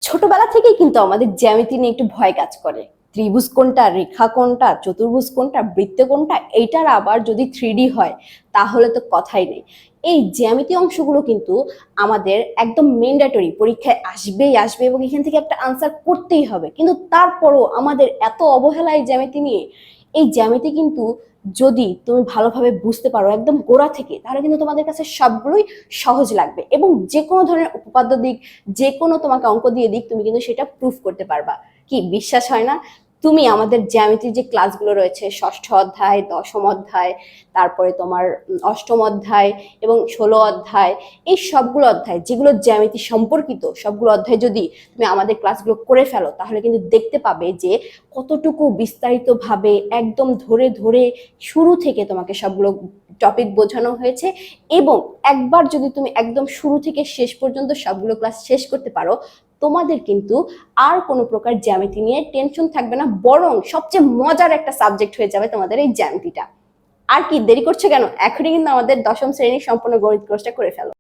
ছোটবেলা থেকেই কিন্তু আমাদের জ্যামিতি নিয়ে একটু ভয় কাজ করে। ত্রিভুজ কোনটা, রেখা কোনটা, চতুর্ভুজ কোনটা, বৃত্ত কোনটা, এইটার আবার যদি 3D হয় তাহলে তো কথাই নেই। এই জ্যামিতি অংশগুলো কিন্তু আমাদের একদম ম্যান্ডেটরি, পরীক্ষায় আসবেই আসবে এবং এখান থেকে একটা আনসার করতেই হবে। কিন্তু তারপরও আমাদের এত অবহেলা এই জ্যামিতি নিয়ে। এই জ্যামিতি কিন্তু যদি তুমি ভালোভাবে বুঝতে পারো একদম গোড়া থেকে, তাহলে কিন্তু তোমাদের কাছে সবগুলোই সহজ লাগবে এবং যে কোনো ধরনের উপপাদ্য দিক, যে কোনো তোমাকে অঙ্ক দিয়ে দিক, তুমি কিন্তু সেটা প্রুফ করতে পারবা। কি বিশ্বাস হয় না? তুমি আমাদের জ্যামিতির যে ক্লাসগুলো রয়েছে, ষষ্ঠ অধ্যায়, দশম অধ্যায়, তারপরে তোমার অষ্টম অধ্যায় এবং 16 অধ্যায়, এই সবগুলো অধ্যায় যেগুলো জ্যামিতি সম্পর্কিত সবগুলো অধ্যায় যদি তুমি আমাদের ক্লাসগুলো করে ফেলো, তাহলে কিন্তু দেখতে পাবে যে কতটুকু বিস্তারিতভাবে একদম ধরে ধরে শুরু থেকে তোমাকে সবগুলো টপিক বোঝানো হয়েছে। এবং একবার যদি তুমি একদম শুরু থেকে শেষ পর্যন্ত সবগুলো ক্লাস শেষ করতে পারো, তোমাদের কিন্তু আর কোনো প্রকার জ্যামিতি নিয়ে টেনশন থাকবে না, বরং সবচেয়ে মজার একটা সাবজেক্ট হয়ে যাবে তোমাদের এই জ্যামিতিটা। আর কি দেরি করছো কেন? এখনই কিন্তু আমাদের দশম শ্রেণীর সম্পূর্ণ গণিত কোর্সটা করে ফেলো।